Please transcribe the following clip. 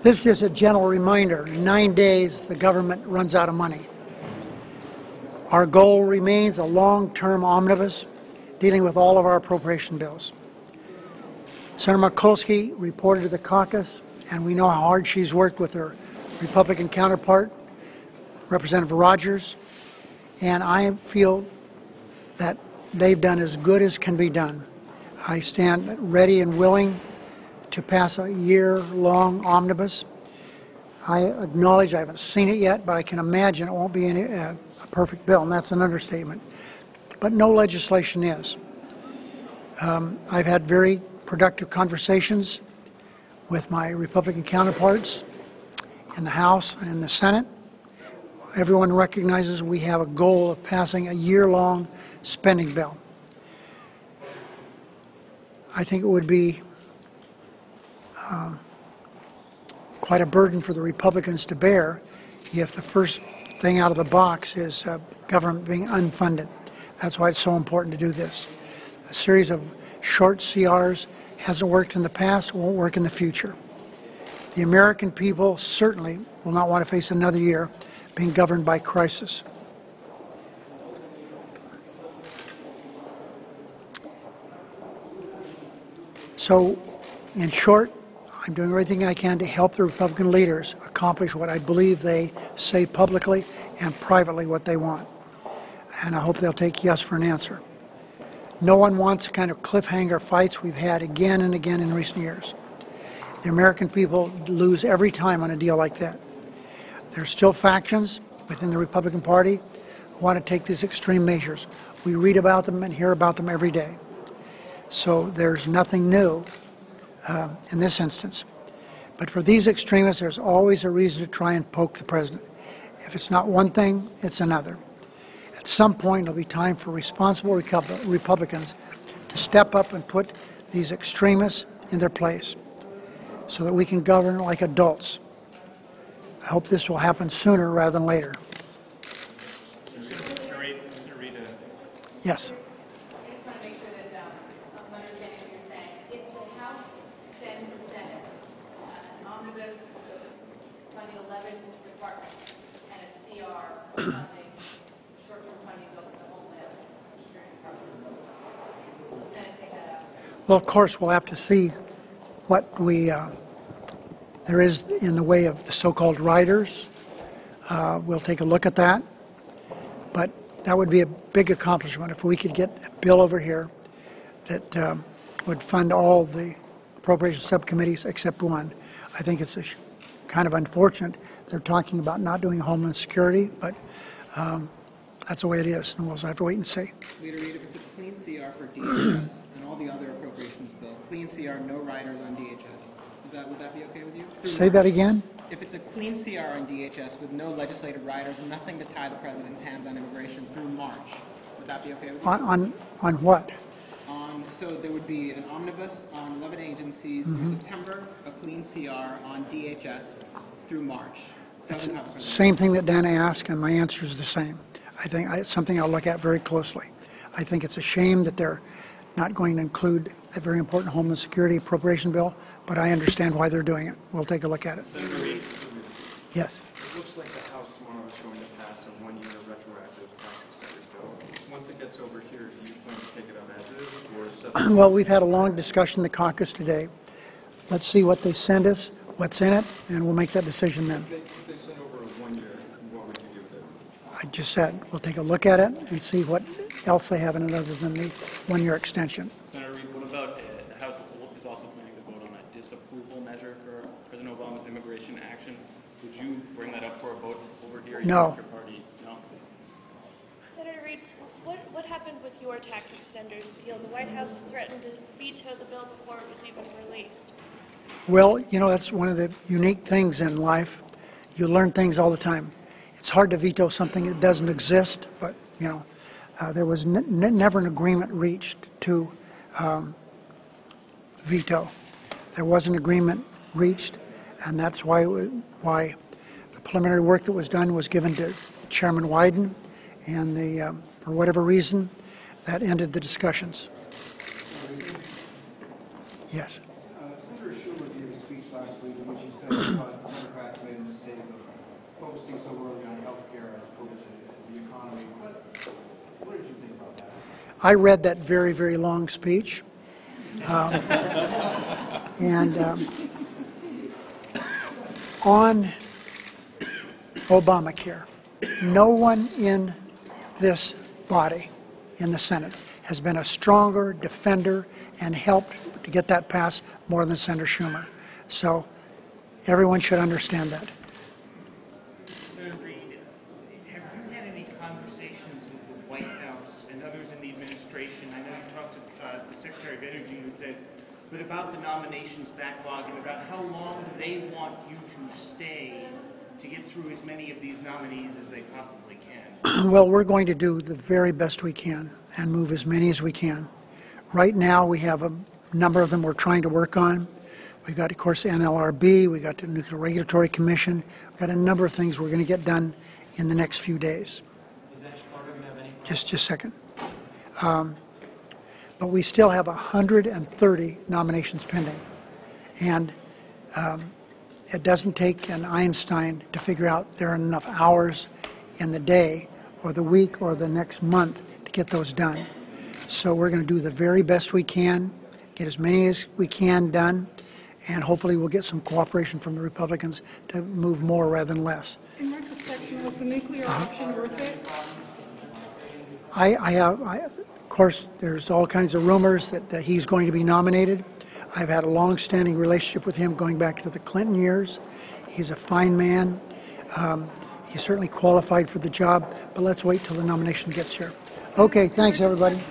This is just a gentle reminder. In 9 days, the government runs out of money. Our goal remains a long-term omnibus dealing with all of our appropriation bills. Senator Mikulski reported to the caucus, and we know how hard she's worked with her Republican counterpart, Representative Rogers, and I feel that they've done as good as can be done. I stand ready and willing to pass a year-long omnibus. I acknowledge I haven't seen it yet, but I can imagine it won't be a perfect bill, and that's an understatement. But no legislation is. I've had very productive conversations with my Republican counterparts in the House and in the Senate. Everyone recognizes we have a goal of passing a year-long spending bill. I think it would be quite a burden for the Republicans to bear if the first thing out of the box is government being unfunded. That's why it's so important to do this. A series of short CRs hasn't worked in the past, won't work in the future. The American people certainly will not want to face another year being governed by crisis. So, in short, I'm doing everything I can to help the Republican leaders accomplish what I believe they say publicly and privately what they want. And I hope they'll take yes for an answer. No one wants the kind of cliffhanger fights we've had again and again in recent years. The American people lose every time on a deal like that. There are still factions within the Republican Party who want to take these extreme measures. We read about them and hear about them every day. So there's nothing new in this instance. But for these extremists, there's always a reason to try and poke the president. If it's not one thing, it's another. At some point, it'll be time for responsible Republicans to step up and put these extremists in their place so that we can govern like adults. I hope this will happen sooner rather than later. Senator Reid, yes. Well, of course, we'll have to see what there is in the way of the so-called riders. We'll take a look at that. But that would be a big accomplishment if we could get a bill over here that would fund all the appropriations subcommittees except one. I think it's kind of unfortunate they're talking about not doing Homeland Security, but that's the way it is, and we'll have to wait and see. Leader Reid, if it's a clean CR for DHS and all the other appropriations bill, clean CR, no riders on DHS, would that be okay with you? Say that again? If it's a clean CR on DHS with no legislative riders, nothing to tie the president's hands on immigration through March, would that be okay with you? On what? So there would be an omnibus on 11 agencies through September, a clean CR on DHS through March. It's the same thing that Dana asked, and my answer is the same. I think it's something I'll look at very closely. I think it's a shame that they're not going to include a very important Homeland Security appropriation bill, but I understand why they're doing it. We'll take a look at it. Senator Reid. Yes. It looks like the House tomorrow is going to pass a one-year retroactive tax extenders bill. Once it gets over here, do you plan to take it on as is, or Well, we've had a long discussion in the caucus today. Let's see what they send us, what's in it, and we'll make that decision then. if they send over a 1 year, what would you do with it? I just said we'll take a look at it and see what else they have in it other than the one-year extension. Senator Reid, what about the House is also planning to vote on a disapproval measure for President Obama's immigration action? Would you bring that up for a vote over here? No. Your party? No. Senator Reid, what happened with your tax extenders deal? The White House threatened to veto the bill before it was even released. Well, you know, that's one of the unique things in life. You learn things all the time. It's hard to veto something that doesn't exist, but, you know, there was never an agreement reached to veto. There was an agreement reached, and that's why the preliminary work that was done was given to Chairman Wyden, and for whatever reason, that ended the discussions. Yes. Senator Schumer gave a speech last last week in which he said Democrats made a mistake of focusing so early on health care as opposed to the economy. What did you think about that? I read that very, very long speech. On Obamacare, no one in this body, in the Senate, has been a stronger defender and helped to get that passed more than Senator Schumer. So everyone should understand that. Senator Reid, have you had any conversations with the White House and others in the administration? I know you talked to the Secretary of Energy who said, but about the nominations backlog and about how long do they want you to stay to get through as many of these nominees as they possibly can? Well, we're going to do the very best we can and move as many as we can. Right now, we have a number of them we're trying to work on. We've got, of course, NLRB, we've got the Nuclear Regulatory Commission. We've got a number of things we're going to get done in the next few days. Just a second. But we still have 130 nominations pending. And it doesn't take an Einstein to figure out there are enough hours in the day or the week or the next month to get those done. So we're going to do the very best we can, get as many as we can done, and hopefully we'll get some cooperation from the Republicans to move more rather than less. In retrospection, was the nuclear option worth it? Of course, there's all kinds of rumors that he's going to be nominated. I've had a long-standing relationship with him going back to the Clinton years. He's a fine man. He's certainly qualified for the job, but let's wait till the nomination gets here. Okay, thanks, everybody.